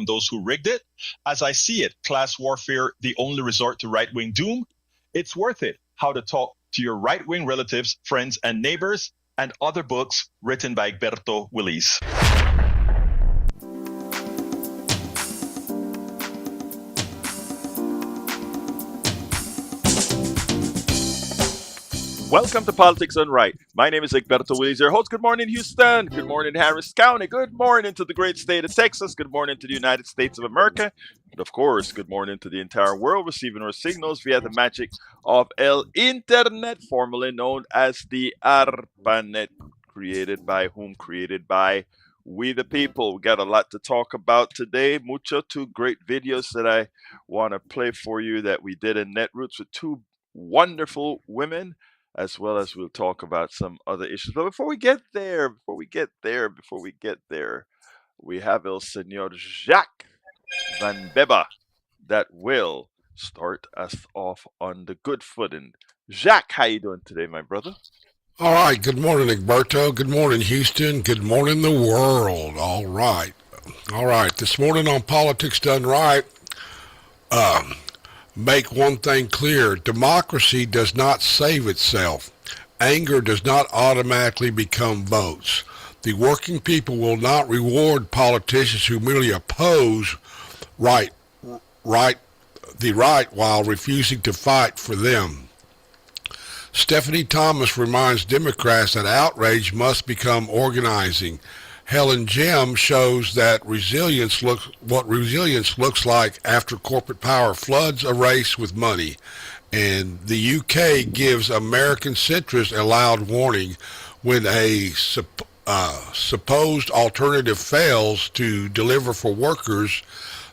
those who rigged it. As I see it, class warfare, the only resort to right-wing doom. It's worth it. How to talk to your right-wing relatives, friends, and neighbors, and other books written by Egberto Willis. Welcome to Politics Done Right. My name is Egberto Willis, your host. Good morning, Houston. Good morning, Harris County. Good morning to the great state of Texas. Good morning to the United States of America. And of course, good morning to the entire world receiving our signals via the magic of El Internet, formerly known as the ARPANET. Created by whom? Created by we the people. We got a lot to talk about today. Two great videos that I want to play for you that we did in Netroots with two wonderful women, as well as we'll talk about some other issues. But before we get there, we have El Senor Jacques Van Beba that will start us off on the good footing. Jacques, how you doing today, my brother? All right. Good morning, Egberto. Good morning, Houston. Good morning, the world. All right. All right. This morning on Politics Done Right, make one thing clear. Democracy does not save itself. Anger does not automatically become votes. The working people will not reward politicians who merely oppose right, right, the right while refusing to fight for them. Stephanie Thomas reminds Democrats that outrage must become organizing. Helen Gym shows that what resilience looks like after corporate power floods a race with money. And the UK gives American centrists a loud warning when a supposed alternative fails to deliver for workers.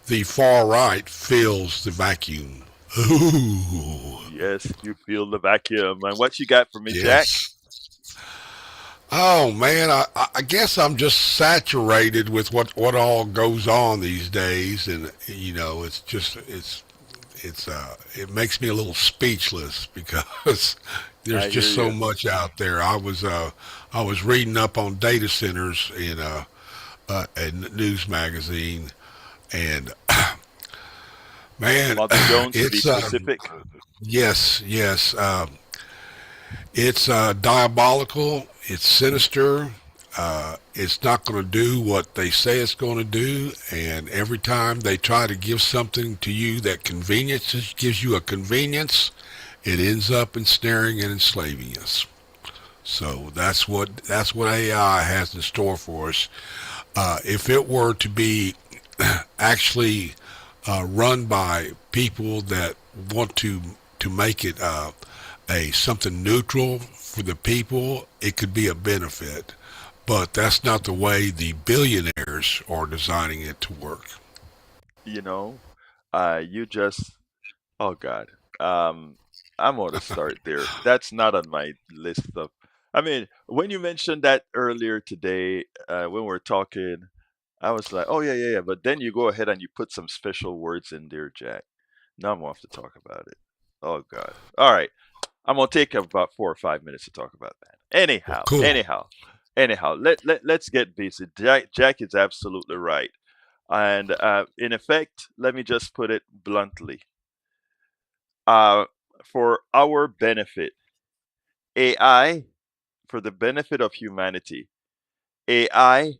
The far right fills the vacuum. Ooh. Yes, you feel the vacuum. And what you got for me, Jack? Yes. Oh man, I guess I'm just saturated with what all goes on these days, and it's just it makes me a little speechless because there's I hear just so you. much out there. I was reading up on data centers in a news magazine, and man, Mother Jones, to be it's specific. yes. It's diabolical. It's sinister. It's not going to do what they say it's going to do. And every time they try to give something to you that gives you a convenience, it ends up ensnaring and enslaving us. So that's what AI has in store for us. If it were to be actually run by people that want to make it a something neutral for the people, it could be a benefit. But that's not the way the billionaires are designing it to work. You know, you just, oh God. Um, I'm going to start there. That's not on my list of, I mean, when you mentioned that earlier today, when we were talking, I was like, oh, yeah. But then you go ahead and you put some special words in there, Jack. Now I'm going to have to talk about it. Oh, God. All right. I'm gonna take about 4 or 5 minutes to talk about that. Well, Anyhow, cool. anyhow, anyhow. Let's get busy. Jack is absolutely right, and in effect, let me just put it bluntly. Uh, for our benefit, AI, for the benefit of humanity, AI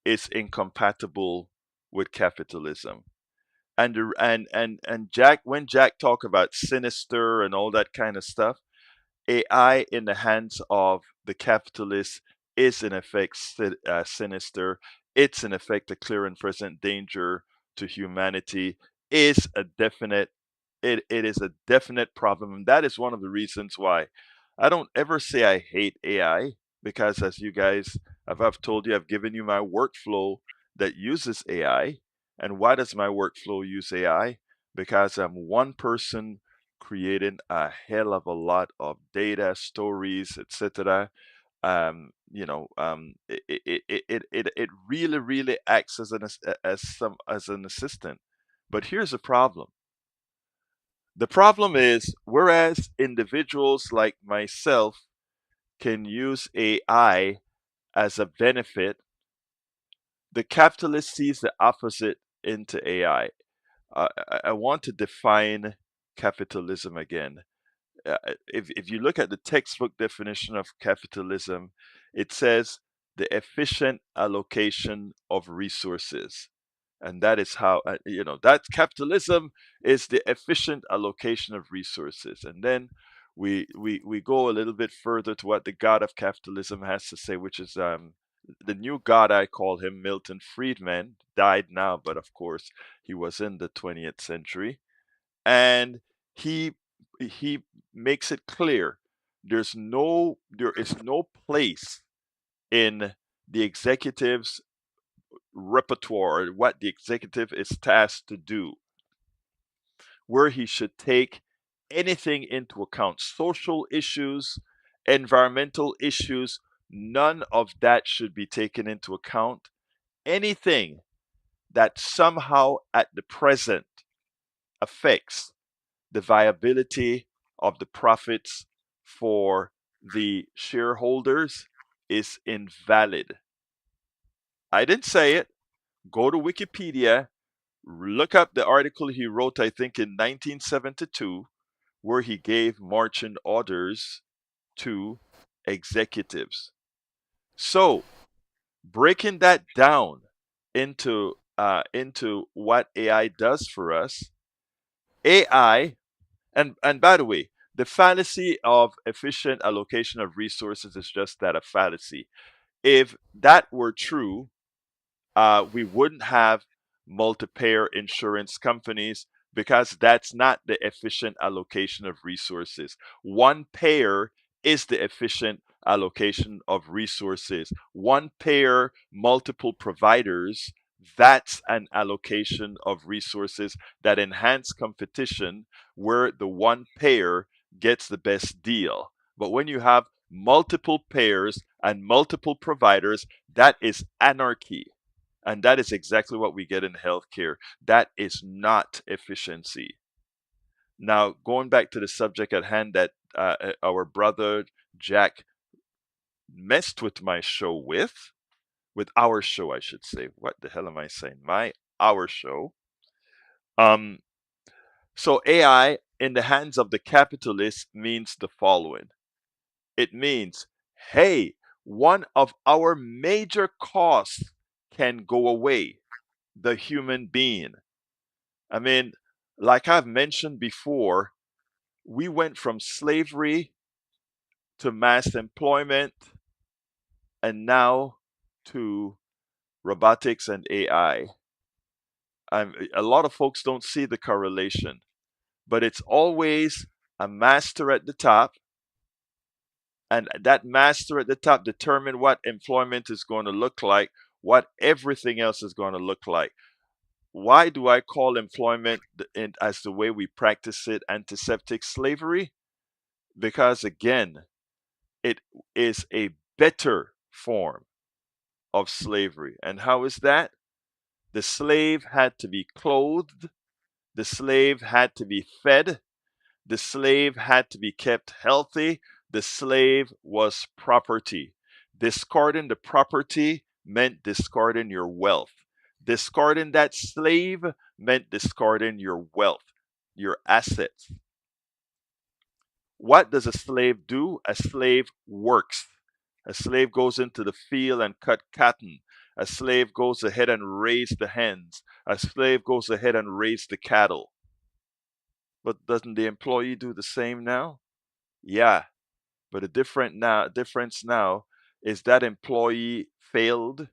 is incompatible with capitalism. And Jack, when Jack talk about sinister and all that kind of stuff, AI in the hands of the capitalists is in effect sinister. It's in effect a clear and present danger to humanity. Is a definite. It is a definite problem, and that is one of the reasons why I don't ever say I hate AI, because as you guys, I've told you, I've given you my workflow that uses AI. And why does my workflow use AI? Because I'm one person creating a hell of a lot of data, stories, etc. It really, really acts as as an assistant. But here's the problem. The problem is, whereas individuals like myself can use AI as a benefit, the capitalist sees the opposite into AI. I want to define capitalism again. If you look at the textbook definition of capitalism, it says the efficient allocation of resources. And that is how, that capitalism is the efficient allocation of resources. And then we go a little bit further to what the God of capitalism has to say, which is the new God, I call him Milton Friedman, died now, but of course he was in the 20th century. And he he makes it clear there is no place in the executive's repertoire, what the executive is tasked to do, where he should take anything into account. Social issues, environmental issues, none of that should be taken into account. Anything that somehow at the present affects the viability of the profits for the shareholders is invalid. I didn't say it. Go to Wikipedia, look up the article he wrote, I think in 1972, where he gave marching orders to executives. So, breaking that down into what AI does for us, AI, and by the way, the fallacy of efficient allocation of resources is just that, a fallacy. If that were true, we wouldn't have multi-payer insurance companies because that's not the efficient allocation of resources. One payer is the efficient allocation of resources. One payer, multiple providers, that's an allocation of resources that enhance competition where the one payer gets the best deal. But when you have multiple payers and multiple providers, that is anarchy. And that is exactly what we get in healthcare. That is not efficiency. Now, going back to the subject at hand that our brother Jack messed with my show with our show, I should say. What the hell am I saying? Our show. Um, so AI in the hands of the capitalist means the following. It means, hey, one of our major costs can go away, the human being. I mean, like I've mentioned before, we went from slavery to mass employment and now to robotics and AI. A lot of folks don't see the correlation, but it's always a master at the top, and that master at the top determine what employment is going to look like, what everything else is going to look like. Why do I call employment as the way we practice it antiseptic slavery? Because again, it is a better form of slavery. And how is that? The slave had to be clothed, the slave had to be fed, the slave had to be kept healthy, the slave was property. Discarding the property meant discarding your wealth. Discarding that slave meant discarding your wealth, your assets. What does a slave do? A slave works. A slave goes into the field and cut cotton. A slave goes ahead and raise the hens. A slave goes ahead and raise the cattle. But doesn't the employee do the same now? Yeah, but difference now is that employee failed.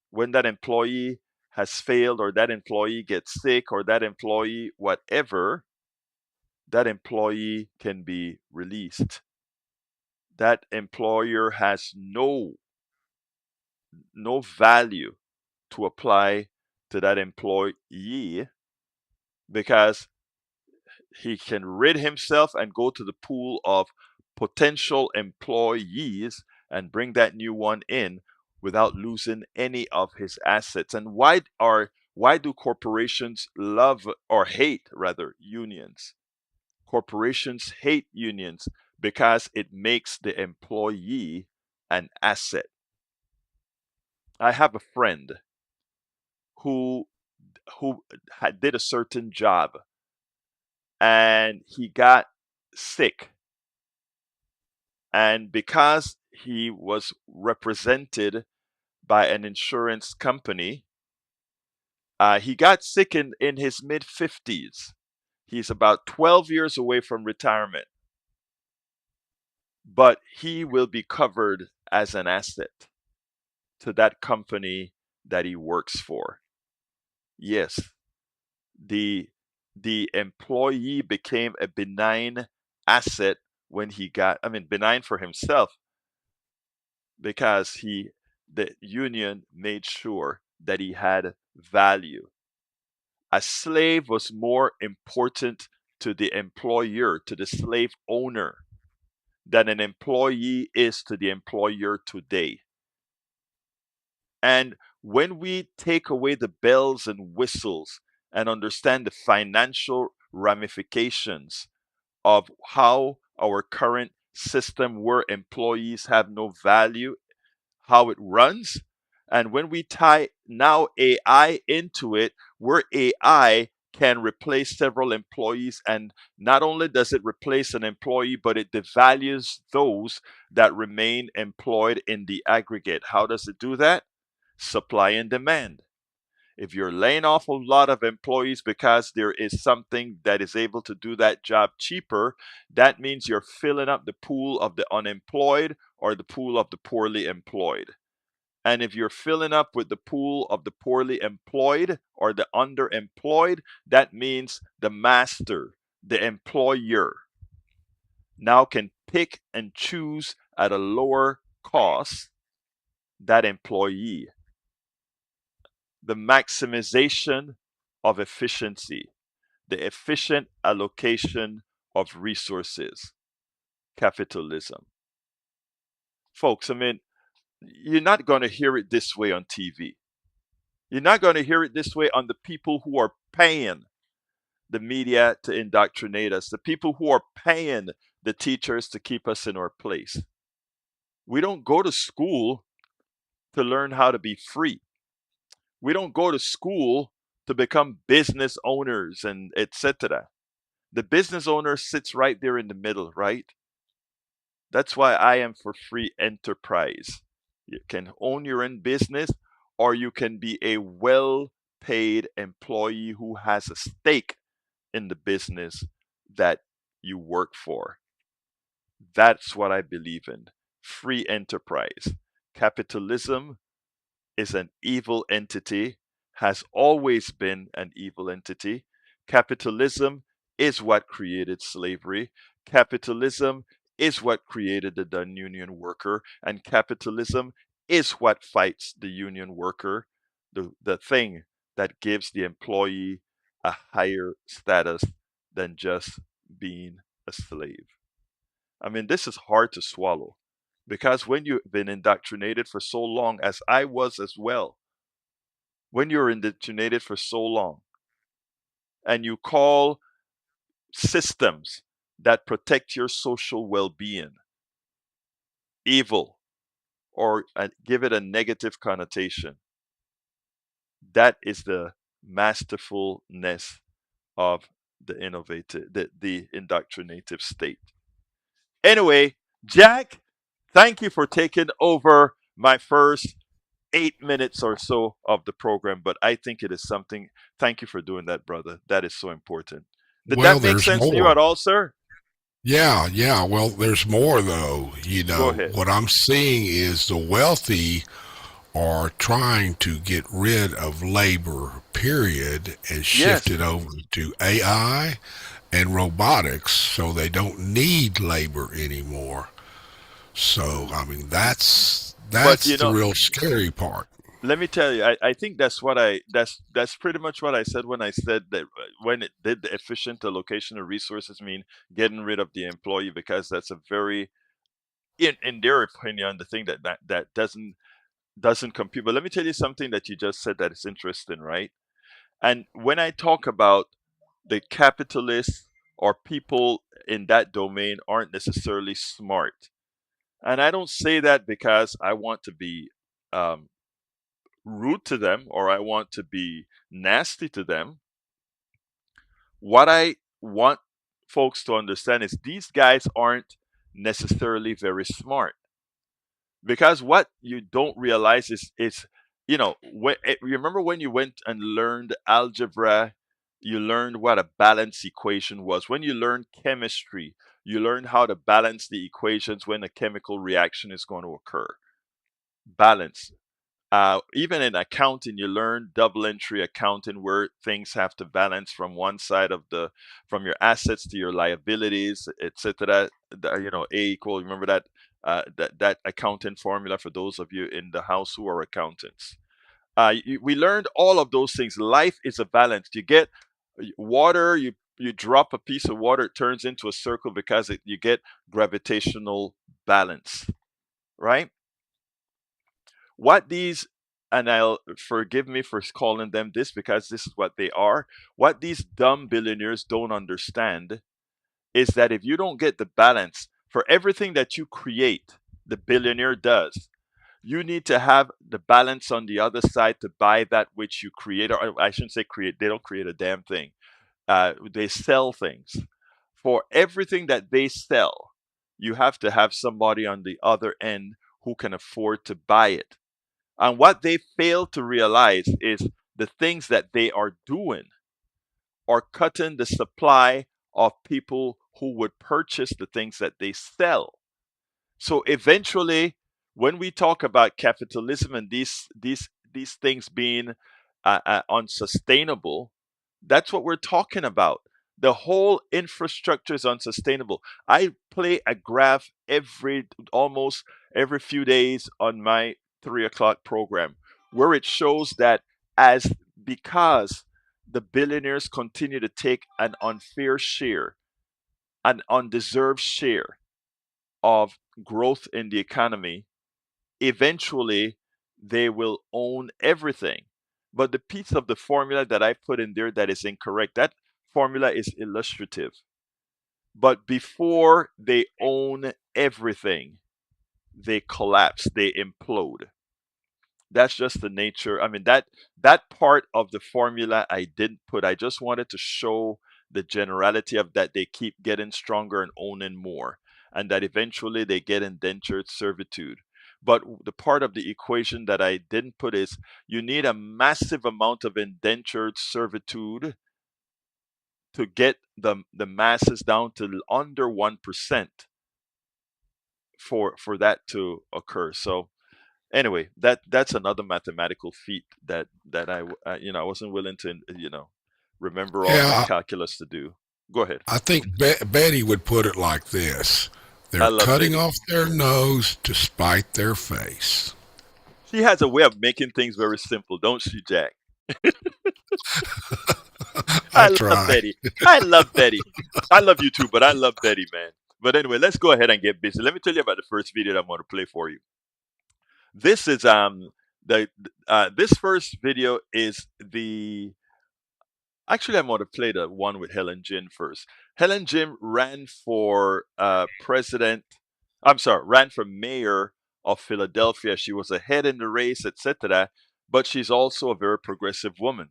When that employee has failed, or that employee gets sick, or that employee whatever, that employee can be released. That employer has no value to apply to that employee because he can rid himself and go to the pool of potential employees and bring that new one in without losing any of his assets. And why do corporations love or hate rather unions? Corporations hate unions because it makes the employee an asset. I have a friend who who did a certain job, and he got sick. And because he was represented by an insurance company, he got sick in his mid 50s. He's about 12 years away from retirement, but he will be covered as an asset to that company that he works for. Yes, the the employee became a benign asset when he got, I mean, benign for himself, because the union made sure that he had value. A slave was more important to the employer, to the slave owner, than an employee is to the employer today. And when we take away the bells and whistles and understand the financial ramifications of how our current system, where employees have no value, how it runs, and when we tie now AI into it, where AI can replace several employees, and not only does it replace an employee, but it devalues those that remain employed in the aggregate. How does it do that? Supply and demand. If you're laying off a lot of employees because there is something that is able to do that job cheaper, that means you're filling up the pool of the unemployed or the pool of the poorly employed. And if you're filling up with the pool of the poorly employed or the underemployed, that means the master, the employer, now can pick and choose at a lower cost that employee. The maximization of efficiency, the efficient allocation of resources, capitalism. Folks, I mean, you're not going to hear it this way on TV. You're not going to hear it this way on the people who are paying the media to indoctrinate us, the people who are paying the teachers to keep us in our place. We don't go to school to learn how to be free. We don't go to school to become business owners and etc. The business owner sits right there in the middle, right? That's why I am for free enterprise. You can own your own business, or you can be a well paid employee who has a stake in the business that you work for. That's what I believe in. Free enterprise. Capitalism is an evil entity, has always been an evil entity. Capitalism is what created slavery. Capitalism is what created the non-union worker, and capitalism is what fights the union worker, the thing that gives the employee a higher status than just being a slave. I mean, this is hard to swallow because when you've been indoctrinated for so long, as I was as well, when you're indoctrinated for so long and you call systems that protect your social well being evil, or give it a negative connotation, that is the masterfulness of the innovative, the indoctrinative state. Anyway, Jack, thank you for taking over my first 8 minutes or so of the program, but I think it is something. Thank you for doing that, brother. That is so important. Did Well, that make there's sense to you more. at all, sir? Yeah, yeah. Well, there's more though. Go ahead. What I'm seeing is the wealthy are trying to get rid of labor, period, and shift Yes, it over to AI and robotics so they don't need labor anymore. So, I mean, but that's the real scary part. let me tell you, I think that's pretty much what I said when I said that when it did the efficient allocation of resources mean getting rid of the employee, because that's a very, in their opinion, the thing that doesn't compute. But let me tell you something that you just said that is interesting, right? And when I talk about the capitalists or people in that domain aren't necessarily smart, and I don't say that because I want to be um, rude to them or I want to be nasty to them. What I want folks to understand is these guys aren't necessarily very smart, because what you don't realize is you remember when you went and learned algebra, you learned what a balance equation was. When you learned chemistry, you learned how to balance the equations when a chemical reaction is going to occur. Balance. Even in accounting, you learn double entry accounting, where things have to balance from one side of from your assets to your liabilities, etc. A equal. Remember that accounting formula for those of you in the house who are accountants. We learned all of those things. Life is a balance. You get water. You drop a piece of water, it turns into a circle because you get gravitational balance, right? What these, and I'll forgive me for calling them this because this is what they are. What these dumb billionaires don't understand is that if you don't get the balance for everything that you create, the billionaire does. You need to have the balance on the other side to buy that which you create. Or I shouldn't say create, they don't create a damn thing. They sell things. For everything that they sell, you have to have somebody on the other end who can afford to buy it. And what they fail to realize is the things that they are doing are cutting the supply of people who would purchase the things that they sell. So eventually, when we talk about capitalism and these things being unsustainable, that's what we're talking about. The whole infrastructure is unsustainable. I play a graph almost every few days on my 3 o'clock program, where it shows that as because the billionaires continue to take an unfair share, an undeserved share of growth in the economy, eventually they will own everything. But the piece of the formula that I put in there that is incorrect, that formula is illustrative. But before they own everything, they collapse, they implode. That's just the nature. I mean, that part of the formula I didn't put. I just wanted to show the generality of that they keep getting stronger and owning more, and that eventually they get indentured servitude. But the part of the equation that I didn't put is you need a massive amount of indentured servitude to get the masses down to under 1% for that to occur. So anyway, that's another mathematical feat that I wasn't willing to remember all my Yeah, calculus to do. Go ahead. I think Betty would put it like this: I they're love cutting Betty. off their nose to spite their face. She has a way of making things very simple, don't she, Jack? I I love try. Betty. I love Betty. I love you too, but I love Betty, man. But anyway, let's go ahead and get busy. Let me tell you about the first video that I'm going to play for you. This is the this first video is the Actually, I'm going to play the one with Helen Gym first. Helen Gym ran for president. I'm sorry, ran for mayor of Philadelphia. She was ahead in the race, etc. But she's also a very progressive woman.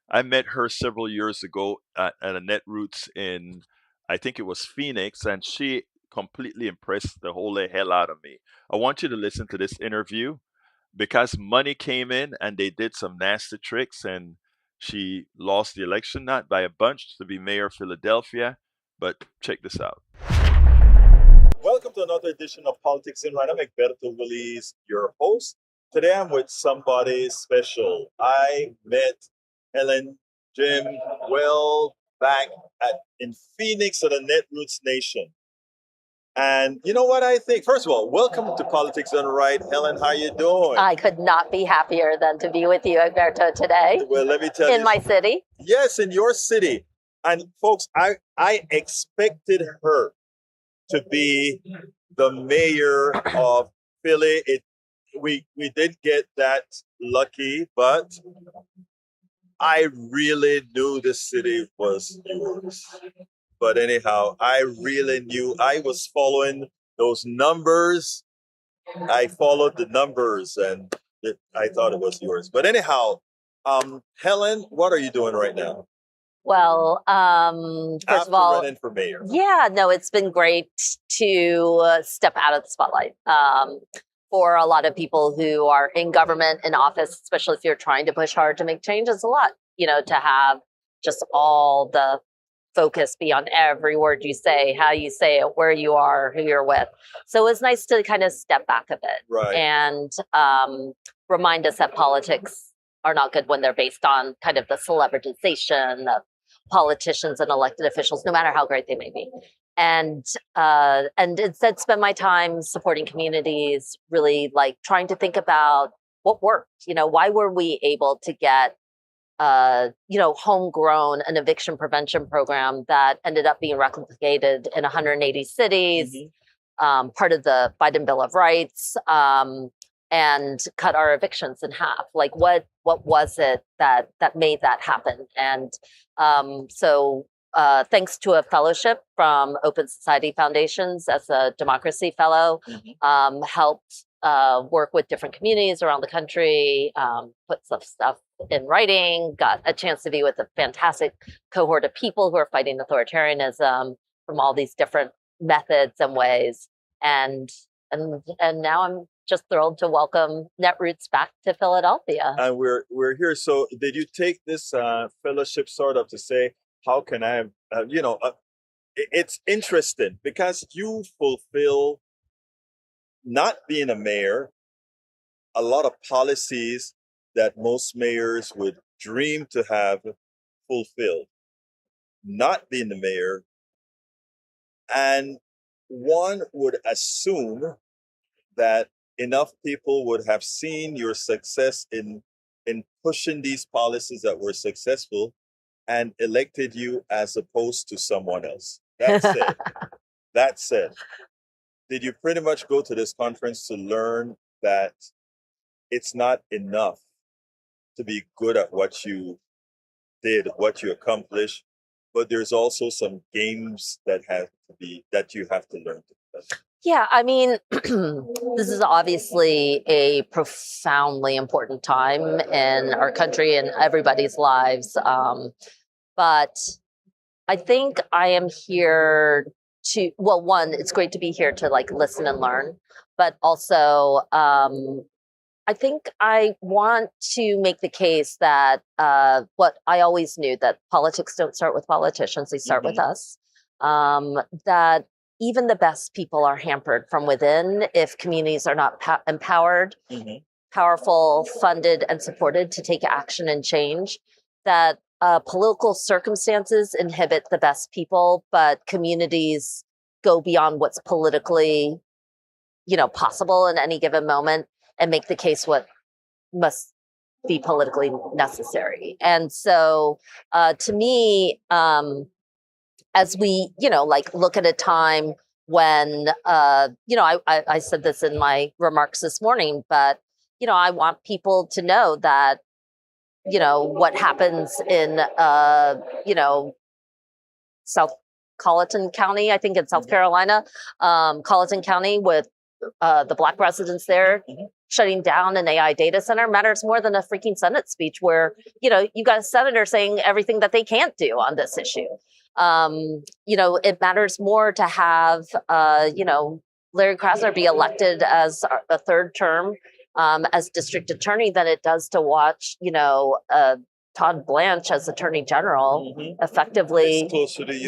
I met her several years ago at a Netroots in, I think it was Phoenix, and she completely impressed the whole hell out of me. I want you to listen to this interview because money came in and they did some nasty tricks, and she lost the election, not by a bunch, to be mayor of Philadelphia. But check this out. Welcome to another edition of Politics in Right. I'm Egberto Willis, your host. Today I'm with somebody special. I met Helen Jim well back in Phoenix at the Netroots Nation. And you know what I think? First of all, welcome to Politics Done Right. Helen, how you doing? I could not be happier than to be with you, Alberto, today. Well, let me tell you. In my city. Yes, in your city. And folks, I expected her to be the mayor of Philly. We did get that lucky, but I really knew the city was yours. But anyhow, I really knew I was following those numbers. I followed the numbers, and I thought it was yours. But anyhow, Helen, what are you doing right now? Well, first of After all, running for mayor. yeah, no, it's been great to step out of the spotlight. For a lot of people who are in government, in office, especially if you're trying to push hard to make change, it's a lot, to have just all the focus be on every word you say, how you say it, where you are, who you're with. So it was nice to kind of step back a bit Right. and remind us that politics are not good when they're based on kind of the celebritization of politicians and elected officials, no matter how great they may be. And instead spend my time supporting communities, really like trying to think about what worked. Why were we able to get homegrown an eviction prevention program that ended up being replicated in 180 cities, part of the Biden Bill of Rights, and cut our evictions in half. Like what was it that made that happen? And so thanks to a fellowship from Open Society Foundations as a democracy fellow, helped work with different communities around the country, put some stuff in writing, got a chance to be with a fantastic cohort of people who are fighting authoritarianism from all these different methods and ways. And now I'm just thrilled to welcome Netroots back to Philadelphia. And we're here. So did you take this fellowship sort of to say, how can I, it's interesting because you fulfill, not being a mayor, a lot of policies that most mayors would dream to have fulfilled. Not being the mayor, and one would assume that enough people would have seen your success in pushing these policies that were successful and elected you as opposed to someone else. That said, did you pretty much go to this conference to learn that it's not enough to be good at what you did, what you accomplished, but there's also some games that you have to learn to play? Yeah, I mean, this is obviously a profoundly important time in our country and everybody's lives. But I think I am here to, well, one, it's great to be here to like listen and learn, but also I think I want to make the case that what I always knew, that politics don't start with politicians, they start with us, that even the best people are hampered from within if communities are not empowered, powerful, funded, and supported to take action and change, that political circumstances inhibit the best people, but communities go beyond what's politically, possible in any given moment and make the case what must be politically necessary. And so to me, as we, look at a time when, I said this in my remarks this morning, but, I want people to know that, what happens in, South Colleton County, I think in South Carolina, Colleton County with the Black residents there shutting down an AI data center matters more than a freaking Senate speech where, you got a senator saying everything that they can't do on this issue. It matters more to have, Larry Krasner be elected as a third term as district attorney than it does to watch, Todd Blanche as Attorney General effectively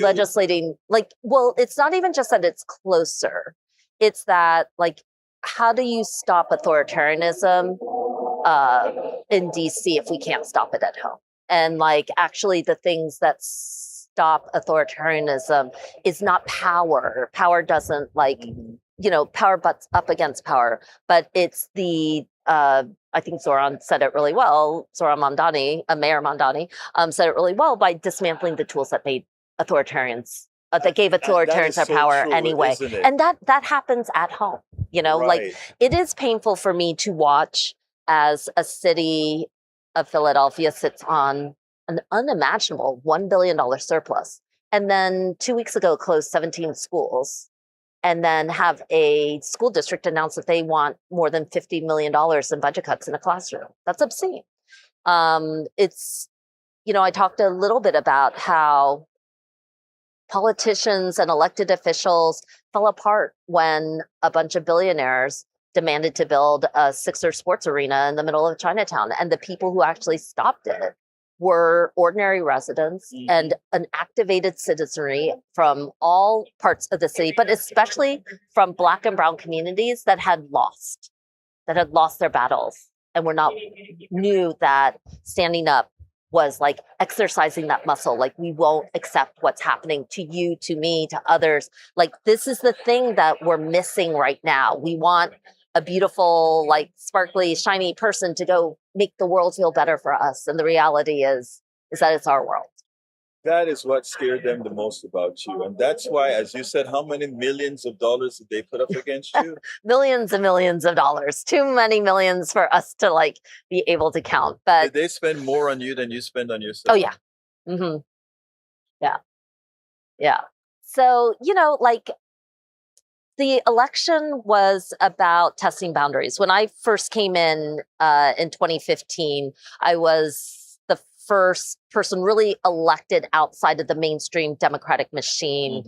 legislating. It's not even just that it's closer. It's that, how do you stop authoritarianism in DC if we can't stop it at home? And actually the things that stop authoritarianism is not power. Power doesn't power butts up against power, but it's the, I think Zoran said it really well. Zoran Mamdani, Mayor Mamdani, said it really well by dismantling the tools that made authoritarians, that gave authoritarians their power anyway. And that happens at home. It is painful for me to watch as a city of Philadelphia sits on an unimaginable $1 billion surplus. And then 2 weeks ago closed 17 schools and then have a school district announce that they want more than $50 million in budget cuts in a classroom. That's obscene. It's, I talked a little bit about how politicians and elected officials fell apart when a bunch of billionaires demanded to build a Sixer sports arena in the middle of Chinatown. And the people who actually stopped it were ordinary residents and an activated citizenry from all parts of the city, but especially from Black and brown communities that had lost their battles and knew that standing up was like exercising that muscle. Like, we won't accept what's happening to you, to me, to others. Like, this is the thing that we're missing right now. We want a beautiful, like, sparkly, shiny person to go make the world feel better for us. And the reality is that it's our world. That is what scared them the most about you. And that's why, as you said, how many millions of dollars did they put up against you? Millions and millions of dollars. Too many millions for us to like be able to count. But did they spend more on you than you spend on yourself? Oh yeah. Mm-hmm. Yeah. Yeah. So, like, the election was about testing boundaries. When I first came in 2015, I was the first person really elected outside of the mainstream Democratic machine,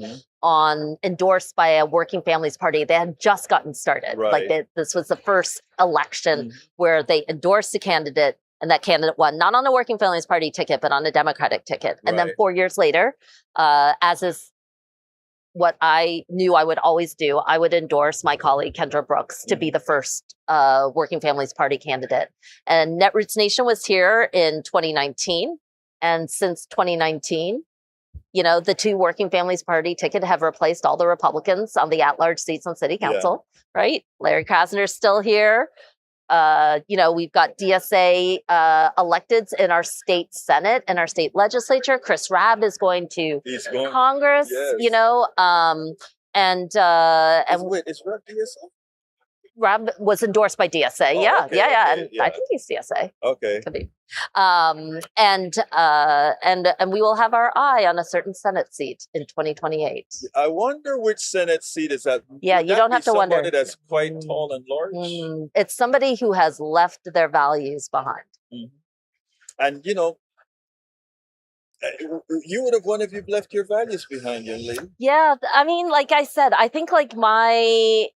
endorsed by a working families party. They had just gotten started. Right. Like, this was the first election where they endorsed a candidate, and that candidate won, not on a working families party ticket, but on a Democratic ticket. And then 4 years later, as is what I knew I would always do, I would endorse my colleague Kendra Brooks to be the first Working Families Party candidate. And Netroots Nation was here in 2019. And since 2019, the two Working Families Party ticket have replaced all the Republicans on the at-large seats on city council, right? Larry Krasner's still here. We've got DSA electeds in our state Senate and our state legislature. Chris Rabb is going to Congress, and wait, is Rabb DSA? Rabb was endorsed by DSA. And I think he's DSA. Okay. Could be. And we will have our eye on a certain Senate seat in 2028. I wonder which Senate seat is that. Yeah, you don't have to wonder. Somebody that's quite tall and large. It's somebody who has left their values behind. And you would have won if you've left your values behind, young lady. Yeah, I mean, like I said, I think like what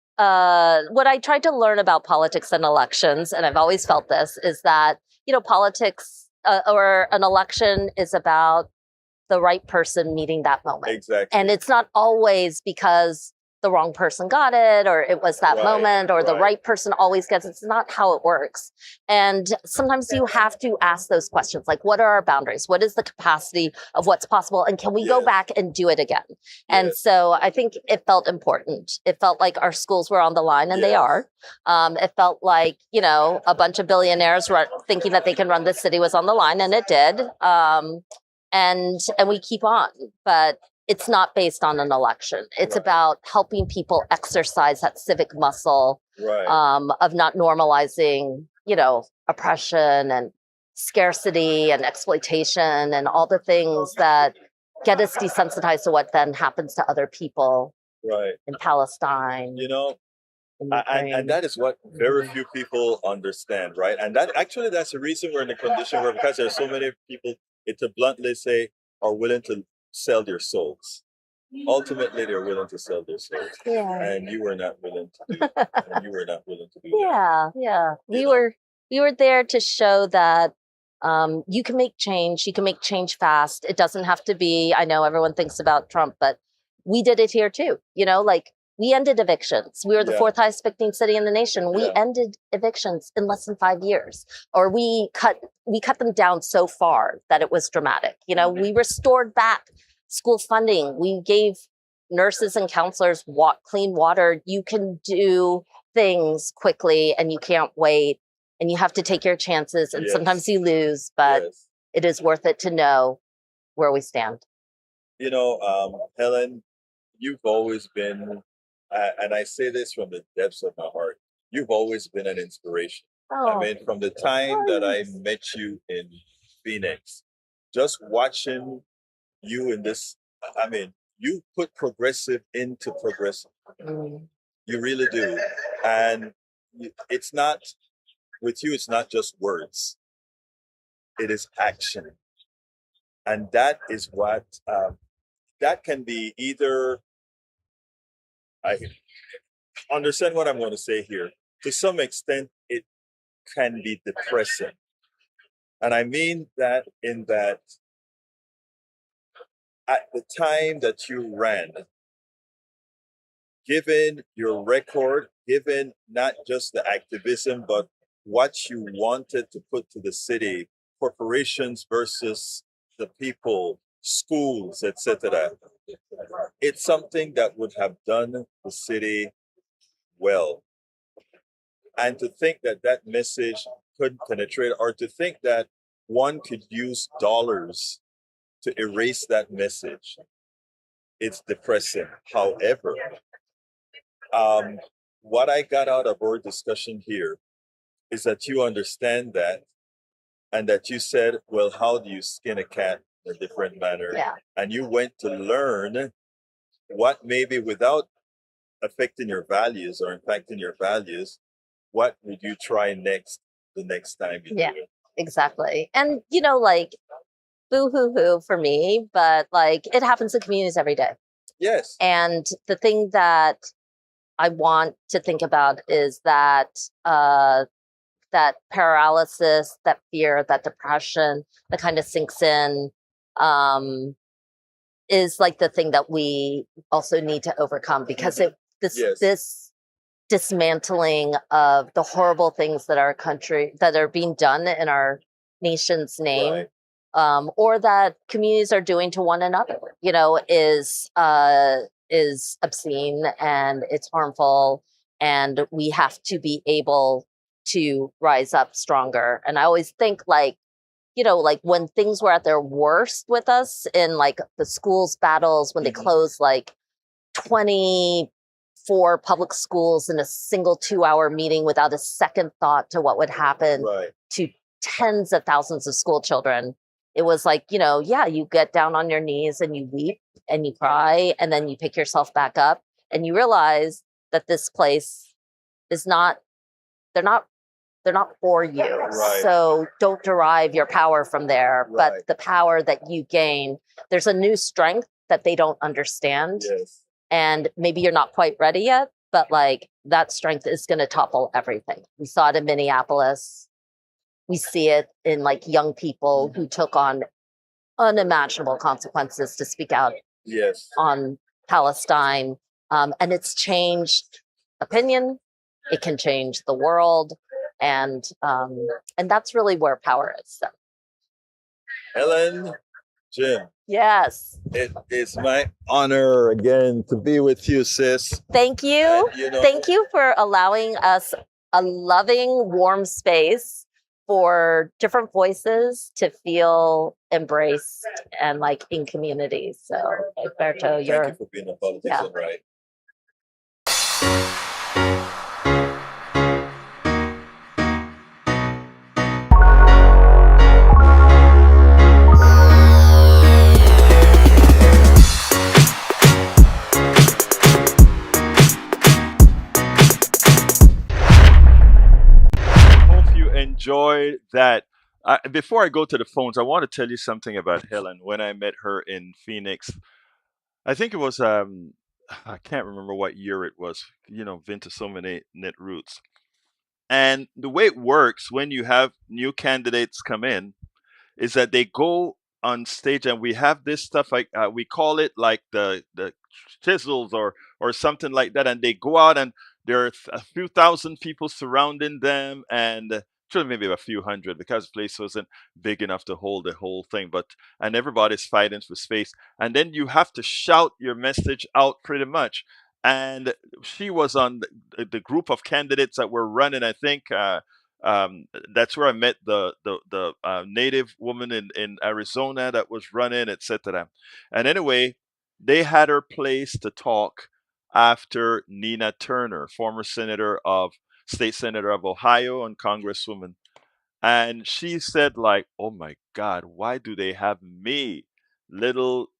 I tried to learn about politics and elections, and I've always felt this, is that, politics or an election is about the right person meeting that moment. Exactly. And it's not always because the wrong person got it, or it was that moment, or the right person always gets it. It's not how it works. And sometimes you have to ask those questions, like, what are our boundaries? What is the capacity of what's possible? And can we go back and do it again? And so I think it felt important. It felt like our schools were on the line, and they are. It felt like, a bunch of billionaires thinking that they can run this city was on the line, and it did. And we keep on. But it's not based on an election. It's about helping people exercise that civic muscle of not normalizing, oppression and scarcity and exploitation and all the things that get us desensitized to what then happens to other people in Palestine. And that is what very few people understand, right? And that's the reason we're in a condition where, because there's so many people, to bluntly say, are willing to sell their souls. Ultimately, they're willing to sell their souls. And you were not willing to do that. And you were not willing to do that. Yeah. We were there to show that you can make change. You can make change fast. It doesn't have to be, I know everyone thinks about Trump, but we did it here too. We ended evictions. We were the fourth highest evicting city in the nation. We ended evictions in less than 5 years, or we cut them down so far that it was dramatic. We restored back school funding. We gave nurses and counselors clean water. You can do things quickly, and you can't wait, and you have to take your chances. And sometimes you lose, but it is worth it to know where we stand. Helen, you've always been, and I say this from the depths of my heart, you've always been an inspiration. I mean, from the time that I met you in Phoenix, just watching you in this, you put progressive into progressive. Mm. You really do. And it's not, with you, it's not just words, it is action. And that is what, that can be either, I understand what I'm going to say here. To some extent, it can be depressing. And I mean that in that at the time that you ran, given your record, given not just the activism, but what you wanted to put to the city, corporations versus the people, schools, etc., it's something that would have done the city well. And to think that that message could penetrate, or to think that one could use dollars to erase that message, it's depressing. However, um, what I got out of our discussion here is that you understand that, and that you said, well, how do you skin a cat in a different manner? Yeah. And you went to learn what, maybe without affecting your values or impacting your values, what would you try next the next time you Yeah. do it? Exactly. And, you know, like, boo hoo hoo for me, but like it happens in communities every day. Yes. And the thing that I want to think about is that that paralysis, that fear, that depression that kind of sinks in, um, is like the thing that we also need to overcome, because Yes. this dismantling of the horrible things that our country that are being done in our nation's name, Right. or that communities are doing to one another, you know, is obscene and it's harmful, and we have to be able to rise up stronger. And I always think, like, you know, like when things were at their worst with us in like the schools battles, when they closed like 24 public schools in a single 2-hour meeting without a second thought to what would happen Right. to tens of thousands of school children. It was like, you know, yeah, you get down on your knees and you weep and you cry, and then you pick yourself back up and you realize that this place is not, they're not they're not for you. Right. So don't derive your power from there, Right. but the power that you gain, there's a new strength that they don't understand. Yes. And maybe you're not quite ready yet, but like that strength is going to topple everything. We saw it in Minneapolis. We see it in like young people who took on unimaginable consequences to speak out Yes. on Palestine. And it's changed opinion. It can change the world. And that's really where power is. So. Helen Gym, Yes. it is my honor again to be with you, sis. Thank you. And, you know, Thank you for allowing us a loving, warm space for different voices to feel embraced and like in community. So, Alberto, thank you're you for being a politician, right? Hope you enjoyed that. Before I go to the phones, I want to tell you something about Helen. When I met her in Phoenix, I think it was I can't remember what year it was. You know, been to so many knit roots. And the way it works when you have new candidates come in is that they go on stage, and we have this stuff like we call it like the chisels or something like that, and they go out, and there are a few thousand people surrounding them, and sure, maybe a few hundred, because the place wasn't big enough to hold the whole thing, but and everybody's fighting for space, and then you have to shout your message out pretty much. And she was on the group of candidates that were running, I think. That's where I met the native woman in Arizona that was running, etc. And anyway, they had her place to talk after Nina Turner, former state senator of Ohio and congresswoman, and she said like, "Oh my God, why do they have me, little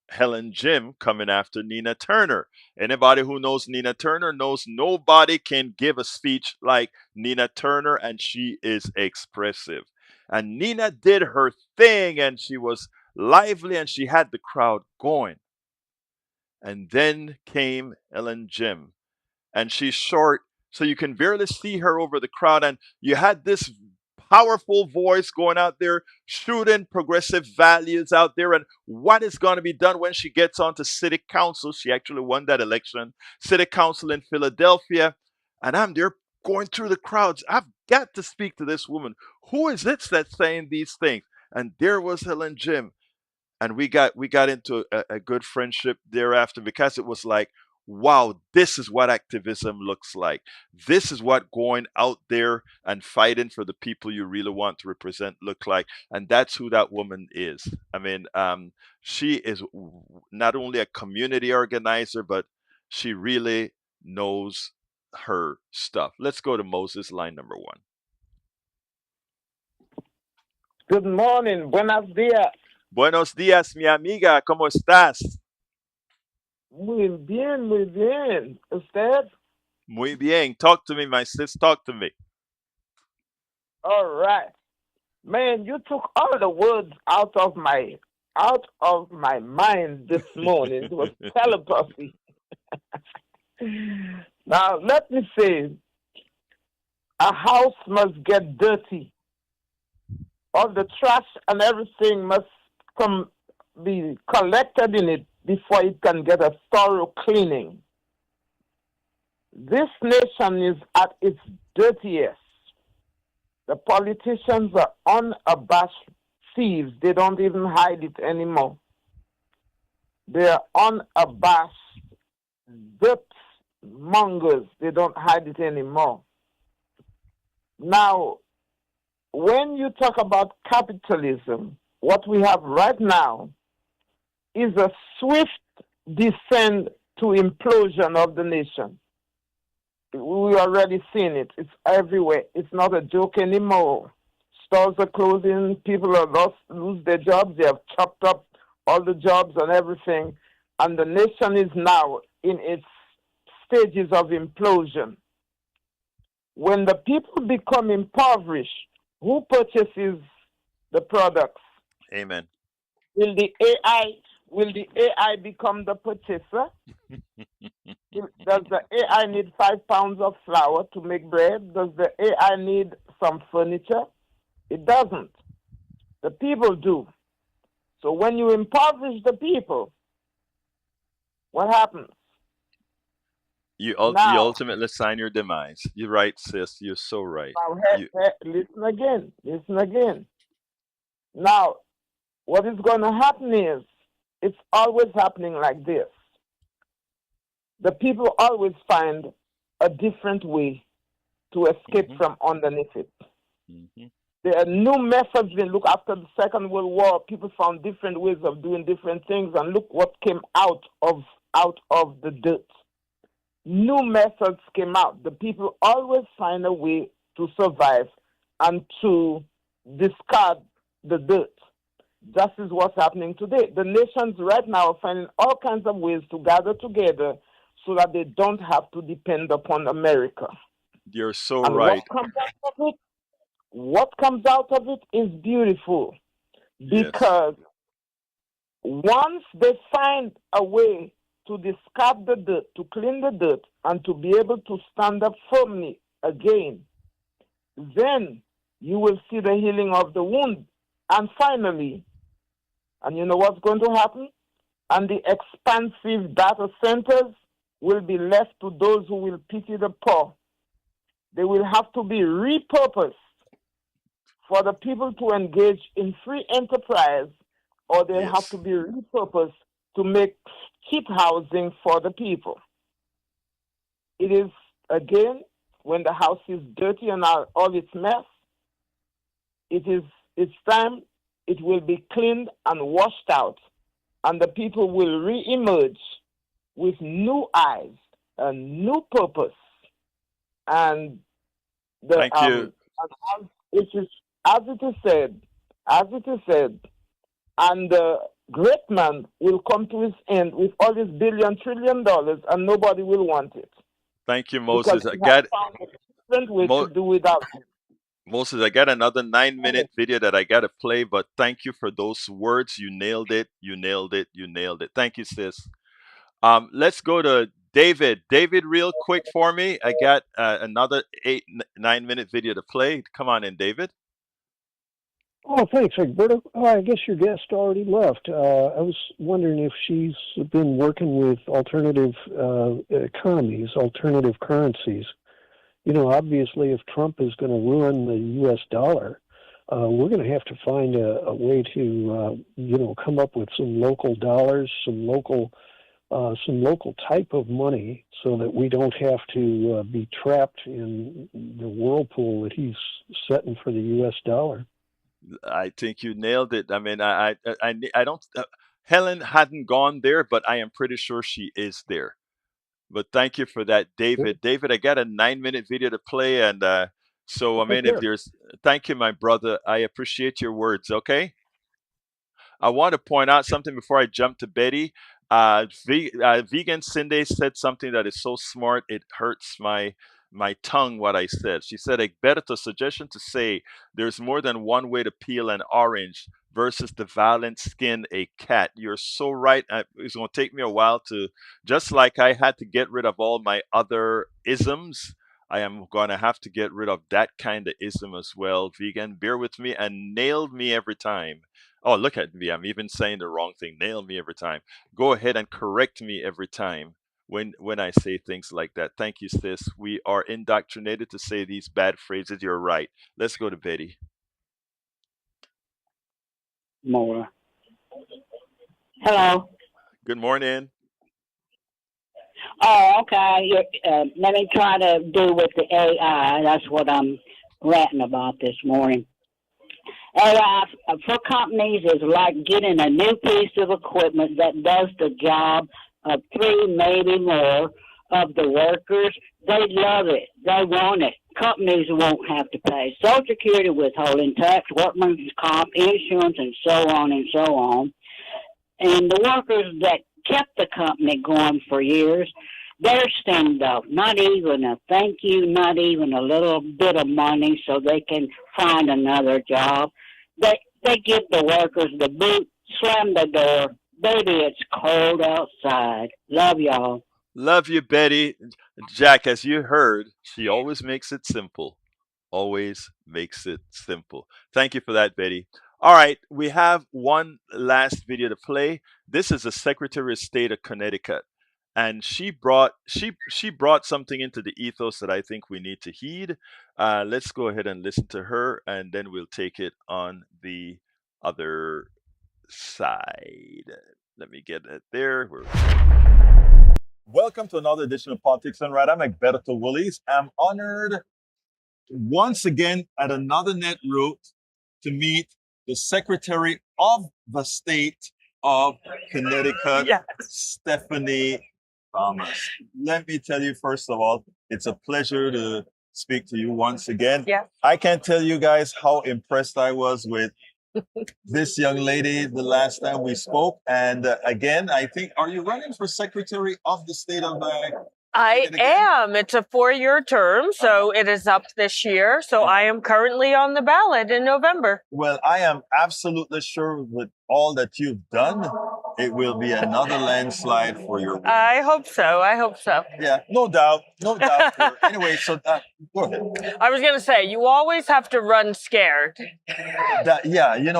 Helen Gym coming after Nina Turner. Anybody who knows Nina Turner knows nobody can give a speech like Nina Turner, and she is expressive. And Nina did her thing, and she was lively, and she had the crowd going. And then came Helen Gym, and she's short, so you can barely see her over the crowd. And you had this powerful voice going out there, shooting progressive values out there, and what is going to be done when she gets onto city council. She actually won that election, city council in Philadelphia. And I'm there going through the crowds. I've got to speak to this woman. Who is it that's saying these things? And there was Helen Jim, and we got into a good friendship thereafter, because it was like, wow, this is what activism looks like. This is what going out there and fighting for the people you really want to represent look like. And that's who that woman is. I mean, she is not only a community organizer, but she really knows her stuff. Let's go to Moses, line number one. Good morning, buenos dias. Buenos días, mi amiga, ¿cómo estás? Muy bien, muy bien. ¿Usted? Muy bien. Talk to me, my sis. Talk to me. All right. Man, you took all the words out of my mind this morning. It was telepathy. Now let me say, a house must get dirty. All the trash and everything must be collected in it before it can get a thorough cleaning. This nation is at its dirtiest. The politicians are unabashed thieves. They don't even hide it anymore. They are unabashed dirt mongers. They don't hide it anymore. Now, when you talk about capitalism, what we have right now is a swift descent to implosion of the nation. We already seen it. It's everywhere. It's not a joke anymore. Stores are closing. People are lose their jobs. They have chopped up all the jobs and everything. And the nation is now in its stages of implosion. When the people become impoverished, who purchases the products? Amen. Will the AI become the purchaser? Does the AI need 5 pounds of flour to make bread? Does the AI need some furniture? It doesn't. The people do. So when you impoverish the people, what happens? You Now, ultimately sign your demise. You're right, sis. You're so right. now You, listen again. Listen again. Now, what is going to happen is, it's always happening like this. The people always find a different way to escape mhm, from underneath it. mhm. There are new methods. They look after the Second World War. People found different ways of doing different things, and look what came out of the dirt. New methods came out. The people always find a way to survive and to discard the dirt. That is what's happening today. The nations right now are finding all kinds of ways to gather together so that they don't have to depend upon America. You're so And right. what comes out of it is beautiful, Yes. because once they find a way to discard the dirt, to clean the dirt, and to be able to stand up firmly again, then you will see the healing of the wound. And finally, and you know what's going to happen? And the expansive data centers will be left to those who will pity the poor. They will have to be repurposed for the people to engage in free enterprise, or they'll have Yes. to be repurposed to make cheap housing for the people. It is, again, when the house is dirty and all its mess, it's time it will be cleaned and washed out, and the people will re-emerge with new eyes, a new purpose, and the Thank you. as it is said, as it is said, and great man will come to his end with all his billion, $1 trillion, and nobody will want it Thank you, because Moses. we have found a different way to do without him. Moses, I got another 9 minute video that I got to play, but thank you for those words. You nailed it. You nailed it. You nailed it. Thank you, sis. Let's go to David. David, real quick for me. I got another 9 minute video to play. Come on in, David. Oh, thanks, Egberto. Oh, I guess your guest already left. I was wondering if she's been working with alternative economies, alternative currencies. You know, obviously, if Trump is going to ruin the U.S. dollar, we're going to have to find a way to, come up with some local dollars, some local type of money, so that we don't have to be trapped in the whirlpool that he's setting for the U.S. dollar. I think you nailed it. I mean, I don't. Helen hadn't gone there, but I am pretty sure she is there. But thank you for that, David. David, I got a 9 minute video to play, and so I mean, if there's, thank you, my brother. I appreciate your words. Okay. I want to point out something before I jump to Betty. Vegan Cindy said something that is so smart it hurts my tongue what I said. She said, "Egberto, suggestion to say there's more than one way to peel an orange versus the violent skin a cat." You're so right. It's going to take me a while to, just like I had to get rid of all my other isms. I am going to have to get rid of that kind of ism as well. Vegan, bear with me and nailed me every time. Oh, look at me. I'm even saying the wrong thing. Nail me every time. Go ahead and correct me every time when I say things like that. Thank you, sis. We are indoctrinated to say these bad phrases. You're right. Let's go to Betty. More. Hello. Good morning. Oh, okay. Let me try to do with the AI. That's what I'm ranting about this morning. AI for companies is like getting a new piece of equipment that does the job of 3, maybe more of the workers. They love it. They want it. Companies won't have to pay Social Security, withholding tax, workman's comp, insurance, and so on and so on. And the workers that kept the company going for years, they're stand up. Not even a thank you, not even a little bit of money so they can find another job. They give the workers the boot, slam the door. Baby, it's cold outside. Love y'all. Love you, Betty. Jack, as you heard, she always makes it simple. Always makes it simple. Thank you for that, Betty. All right, we have one last video to play. This is the Secretary of State of Connecticut, and she brought something into the ethos that I think we need to heed. Let's go ahead and listen to her, and then we'll take it on the other side. Let me get it there. Welcome to another edition of Politics and Right. I'm Egberto Willies. I'm honored once again at another net route to meet the Secretary of the State of Connecticut, Yes. Stephanie Thomas. Let me tell you, first of all, it's a pleasure to speak to you once again. Yes. I can't tell you guys how impressed I was with this young lady the last time we spoke. And again, I think, are you running for Secretary of the State of I am. It's a 4-year term, so it is up this year. So I am currently on the ballot in November. Well, I am absolutely sure with all that you've done, it will be another landslide for your win. I hope so. I hope so. Yeah, no doubt. No doubt. Anyway, so go ahead. I was going to say, you always have to run scared. Yeah,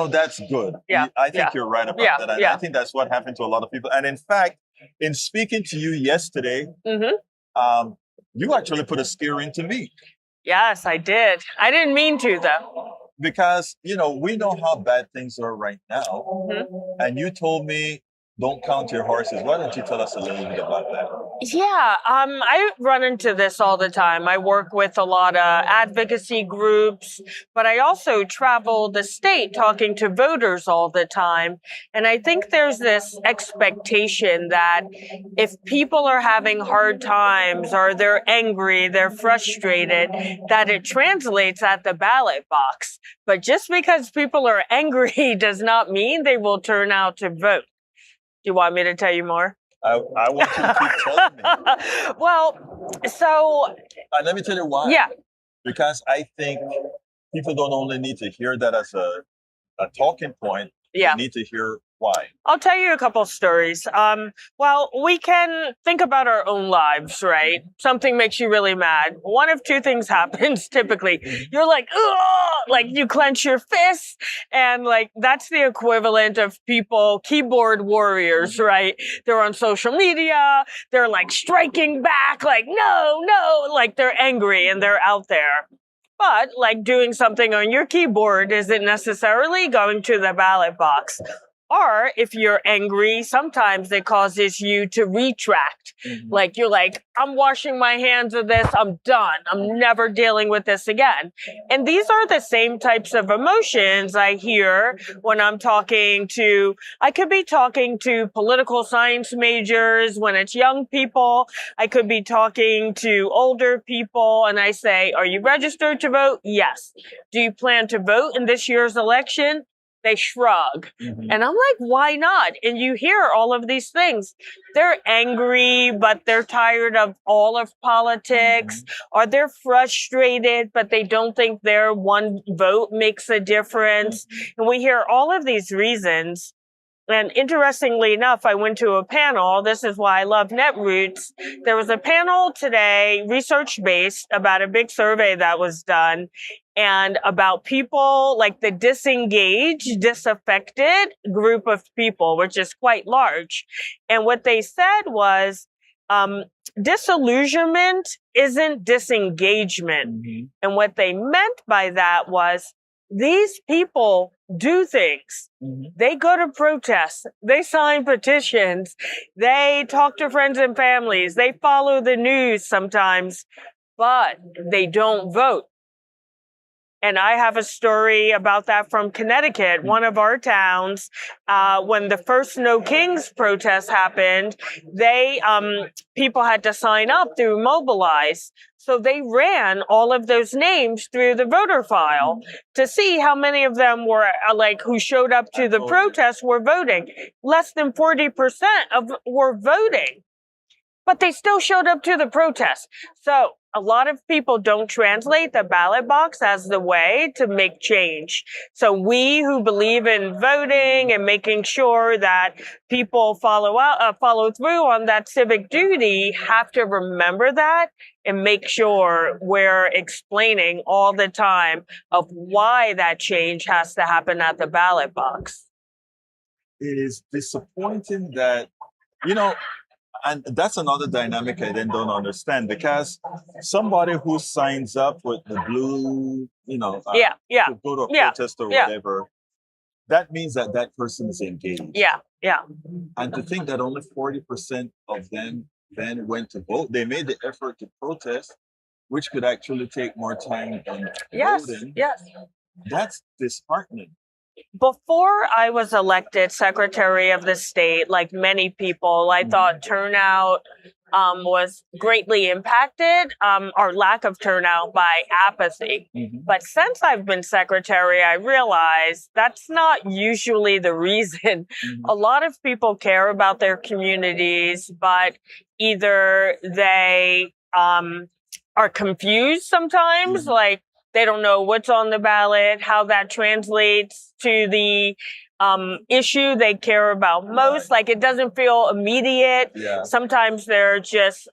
that's good. Yeah, I think you're right about that. And I think that's what happened to a lot of people. And in fact, in speaking to you yesterday, you actually put a scare into me. Yes, I did. I didn't mean to, though. Because, we know how bad things are right now. And you told me don't count your horses. Why don't you tell us a little bit about that? Yeah, I run into this all the time. I work with a lot of advocacy groups, but I also travel the state talking to voters all the time. And I think there's this expectation that if people are having hard times or they're angry, they're frustrated, that it translates at the ballot box. But just because people are angry does not mean they will turn out to vote. Do you want me to tell you more? I want you to keep telling me. Well, so Let me tell you why. yeah, Because I think people don't only need to hear that as a talking point. yeah. They need to hear why. I'll tell you a couple stories. Well, we can think about our own lives, right? Something makes you really mad. One of two things happens typically. You're like, ugh! Like you clench your fists, and like that's the equivalent of people, keyboard warriors, right? They're on social media, they're like striking back, like, no, no, like they're angry and they're out there. But like doing something on your keyboard isn't necessarily going to the ballot box. Or if you're angry, sometimes it causes you to retract. Like you're like, I'm washing my hands of this. I'm done. I'm never dealing with this again. And these are the same types of emotions I hear when I'm I could be talking to political science majors when it's young people. I could be talking to older people and I say, are you registered to vote? Yes. Do you plan to vote in this year's election? They shrug. And I'm like, why not? And you hear all of these things. They're angry, but they're tired of all of politics, or they're frustrated, but they don't think their one vote makes a difference. And we hear all of these reasons. And interestingly enough, I went to a panel. This is why I love Netroots. There was a panel today, research-based, about a big survey that was done and about people like the disengaged, disaffected group of people, which is quite large. And what they said was, disillusionment isn't disengagement. And what they meant by that was these people do things. They go to protests. They sign petitions. They talk to friends and families. They follow the news sometimes, but they don't vote. And I have a story about that from Connecticut, one of our towns. When the first No Kings protest happened, people had to sign up through Mobilize. So they ran all of those names through the voter file to see how many of them were who showed up to the protest were voting. Less than 40% were voting, but they still showed up to the protest. So a lot of people don't translate the ballot box as the way to make change. So we who believe in voting and making sure that people follow through on that civic duty have to remember that and make sure we're explaining all the time of why that change has to happen at the ballot box. It is disappointing that, and that's another dynamic I then don't understand, because somebody who signs up with the blue, to go to a protest or whatever, that means that person is engaged. Yeah. And to think that only 40% of them then went to vote, they made the effort to protest, which could actually take more time than voting. Yes. That's disheartening. Before I was elected Secretary of the State, like many people, I thought turnout was greatly impacted, or lack of turnout, by apathy. But since I've been secretary, I realized that's not usually the reason. A lot of people care about their communities, but either they are confused sometimes, like they don't know what's on the ballot, how that translates to the issue they care about most. Like it doesn't feel immediate. Sometimes they're just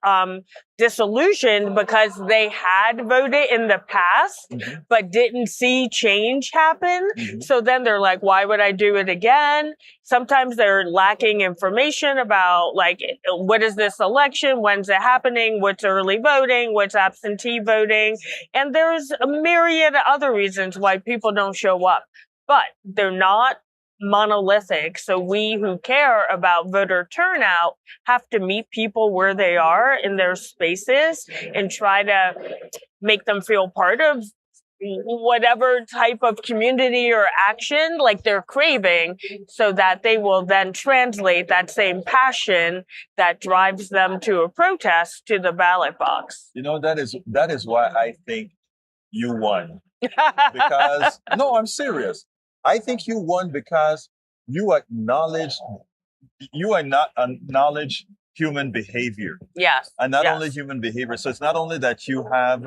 disillusioned because they had voted in the past but didn't see change happen. So then they're like, why would I do it again? Sometimes they're lacking information about what is this election? When's it happening? What's early voting? What's absentee voting? And there's a myriad of other reasons why people don't show up. But they're not monolithic. So we who care about voter turnout have to meet people where they are in their spaces and try to make them feel part of whatever type of community or action like they're craving, so that they will then translate that same passion that drives them to a protest to the ballot box. That is why I think you won. Because no, I'm serious. I think you won because you acknowledge acknowledge human behavior, Yes. and not yes. only human behavior. So it's not only that you have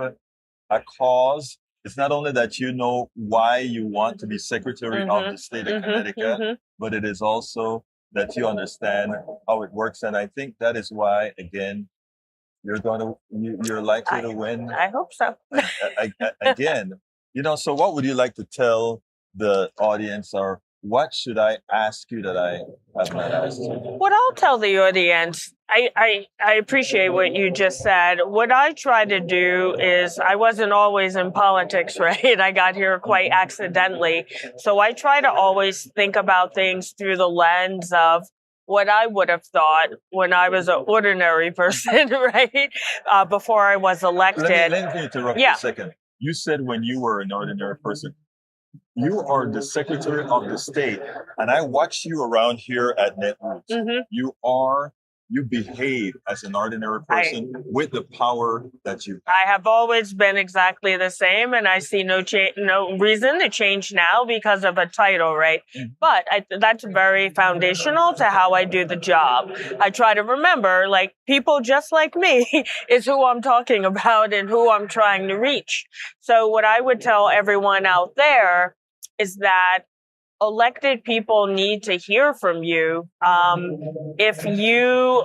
a cause. It's not only that you know why you want to be Secretary of the State of Connecticut, but it is also that you understand how it works. And I think that is why, again, you're likely to win I hope so. again. So what would you like to tell the audience, or what should I ask you that I have not asked you? What I'll tell the audience, I appreciate what you just said. What I try to do is, I wasn't always in politics, right? I got here quite accidentally. So I try to always think about things through the lens of what I would have thought when I was an ordinary person, right? Before I was elected. Let me interrupt you a second. You said when you were an ordinary person. You are the Secretary of the State, and I watch you around here at Netroots. You behave as an ordinary person with the power that you have. I have always been exactly the same, and I see no reason to change now because of a title, right? But that's very foundational to how I do the job. I try to remember, like, people just like me is who I'm talking about and who I'm trying to reach. So what I would tell everyone out there is that elected people need to hear from you. If you,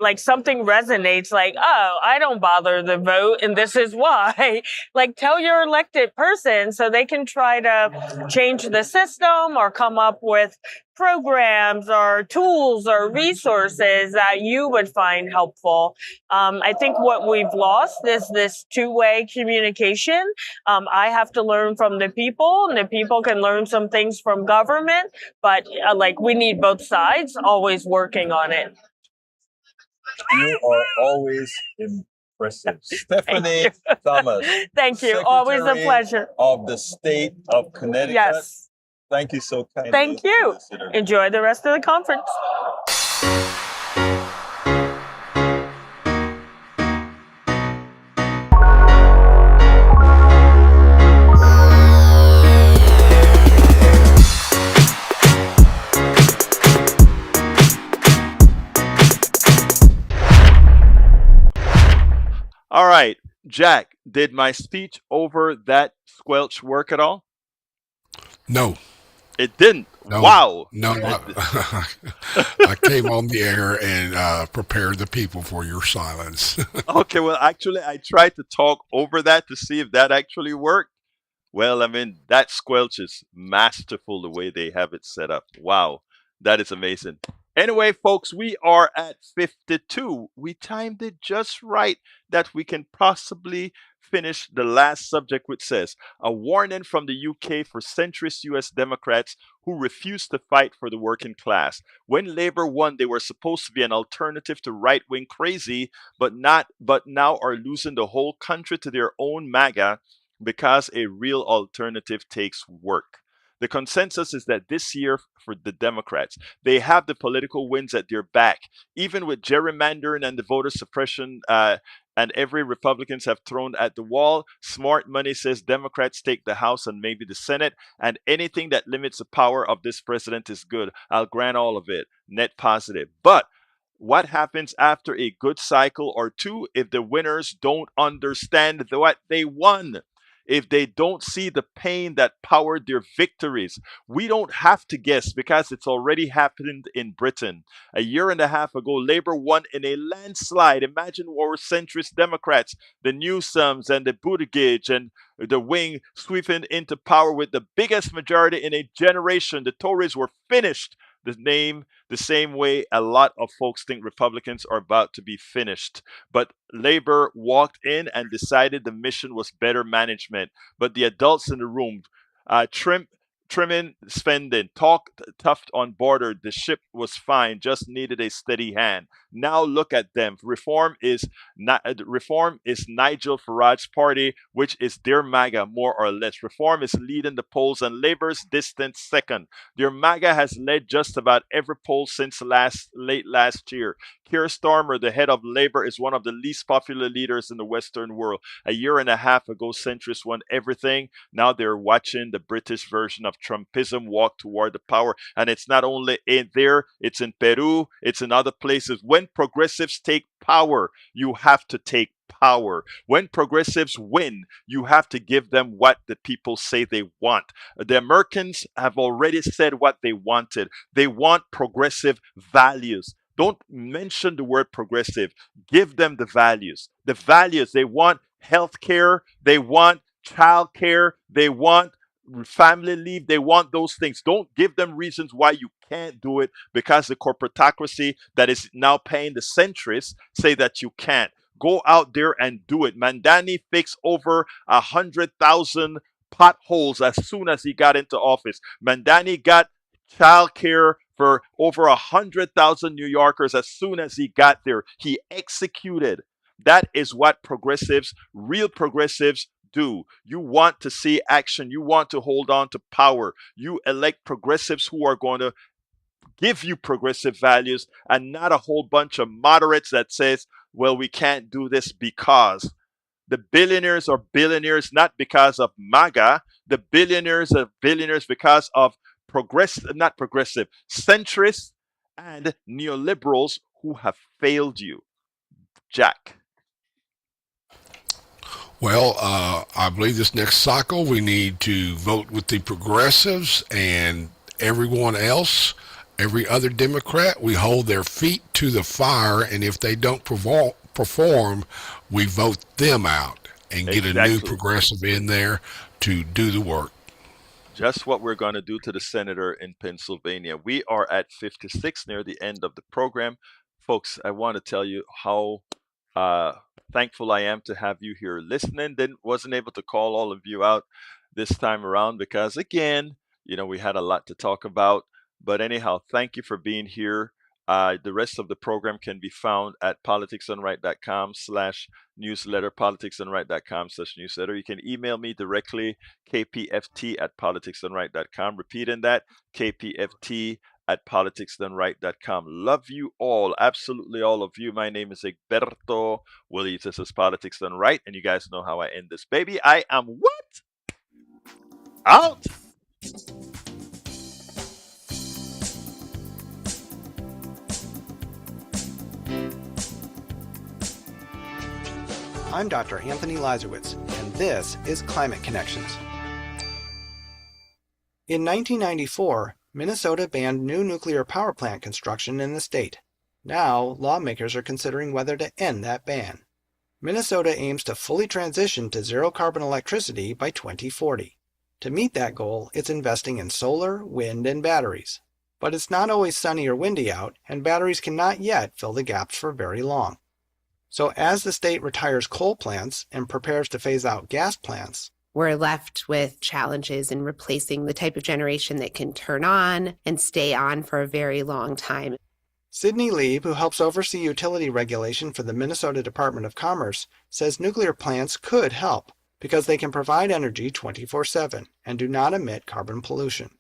like, something resonates, like, oh, I don't bother to vote and this is why, like, tell your elected person so they can try to change the system or come up with programs or tools or resources that you would find helpful. I think what we've lost is this two-way communication. I have to learn from the people, and the people can learn some things from government, but like, we need both sides always working on it. You are always impressive. Stephanie Thomas. Thank you. Always a pleasure. Of the State of Connecticut. Yes. Thank you so kindly. Thank you. Enjoy the rest of the conference. All right, Jack, did my speech over that squelch work at all? No. It didn't. No, Wow. no, I came on the air and prepared the people for your silence. Okay, well, actually, I tried to talk over that to see if that actually worked. Well, I mean, that squelch is masterful the way they have it set up. Wow, that is amazing. Anyway, folks, we are at 52. We timed it just right that we can possibly finish the last subject, which says a warning from the UK for centrist US Democrats who refuse to fight for the working class. When Labour won, they were supposed to be an alternative to right-wing crazy, but now are losing the whole country to their own MAGA because a real alternative takes work. The consensus is that this year for the Democrats, they have the political winds at their back. Even with gerrymandering and the voter suppression and every Republicans have thrown at the wall, smart money says Democrats take the House and maybe the Senate, and anything that limits the power of this president is good. I'll grant all of it. Net positive. But what happens after a good cycle or two if the winners don't understand what they won? If they don't see the pain that powered their victories? We don't have to guess because it's already happened in Britain. A year and a half ago, Labour won in a landslide. Imagine our centrist Democrats, the Newsoms and the Buttigieg and the wing sweeping into power with the biggest majority in a generation. The Tories were finished. The same way a lot of folks think Republicans are about to be finished. But Labour walked in and decided the mission was better management. But the adults in the room, trimming spending, talk tough on border. The ship was fine, just needed a steady hand. Now look at them. Reform is Nigel Farage's party, which is their MAGA more or less. Reform is leading the polls and Labor's distant second. Their MAGA has led just about every poll since late last year. Keir Starmer, the head of Labor, is one of the least popular leaders in the Western world. A year and a half ago, centrists won everything. Now they're watching the British version of Trumpism walk toward the power. And it's not only in there, it's in Peru, it's in other places. When progressives take power, you have to take power. When progressives win, you have to give them what the people say they want. The Americans have already said what they wanted. They want progressive values. Don't mention the word progressive. Give them the values. The values, they want health care, they want child care, they want family leave, they want those things. Don't give them reasons why you can't do it because the corporatocracy that is now paying the centrists say that you can't. Go out there and do it. Mandani fixed over 100,000 potholes as soon as he got into office. Mandani got child care for over 100,000 New Yorkers as soon as he got there. He executed. That is what progressives, real progressives, do. You want to see action. You want to hold on to power. You elect progressives who are going to give you progressive values and not a whole bunch of moderates that says, well, we can't do this because. The billionaires are billionaires not because of MAGA. The billionaires are billionaires because of centrists and neoliberals who have failed you. Jack. Well, I believe this next cycle we need to vote with the progressives and everyone else, every other Democrat. We hold their feet to the fire, and if they don't perform, we vote them out and get a new progressive in there to do the work. Just what we're going to do to the senator in Pennsylvania. We are at 56, near the end of the program. Folks, I want to tell you how thankful I am to have you here listening. Wasn't able to call all of you out this time around because, again, we had a lot to talk about. But anyhow, thank you for being here. The rest of the program can be found at politicsdoneright.com/newsletter, politicsdoneright.com/newsletter. You can email me directly, kpft@politicsdoneright.com. Repeating that, kpft@politicsdoneright.com. Love you all, absolutely all of you. My name is Egberto Williams. This is Politics Done Right, and you guys know how I end this baby. I am what? Out! I'm Dr. Anthony Lazarowitz, and this is Climate Connections. In 1994, Minnesota banned new nuclear power plant construction in the state. Now, lawmakers are considering whether to end that ban. Minnesota aims to fully transition to zero-carbon electricity by 2040. To meet that goal, it's investing in solar, wind, and batteries. But it's not always sunny or windy out, and batteries cannot yet fill the gaps for very long. So as the state retires coal plants and prepares to phase out gas plants, we're left with challenges in replacing the type of generation that can turn on and stay on for a very long time. Sydney Lieb, who helps oversee utility regulation for the Minnesota Department of Commerce, says nuclear plants could help because they can provide energy 24/7 and do not emit carbon pollution.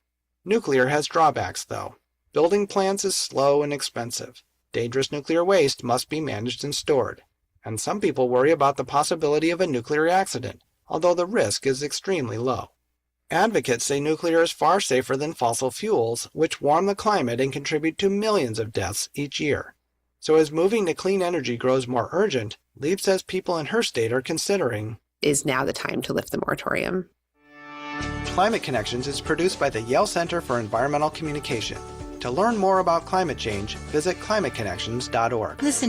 Nuclear has drawbacks, though. Building plants is slow and expensive. Dangerous nuclear waste must be managed and stored. And some people worry about the possibility of a nuclear accident, although the risk is extremely low. Advocates say nuclear is far safer than fossil fuels, which warm the climate and contribute to millions of deaths each year. So as moving to clean energy grows more urgent, Lieb says people in her state are considering, is now the time to lift the moratorium. Climate Connections is produced by the Yale Center for Environmental Communication. To learn more about climate change, visit climateconnections.org. Listen.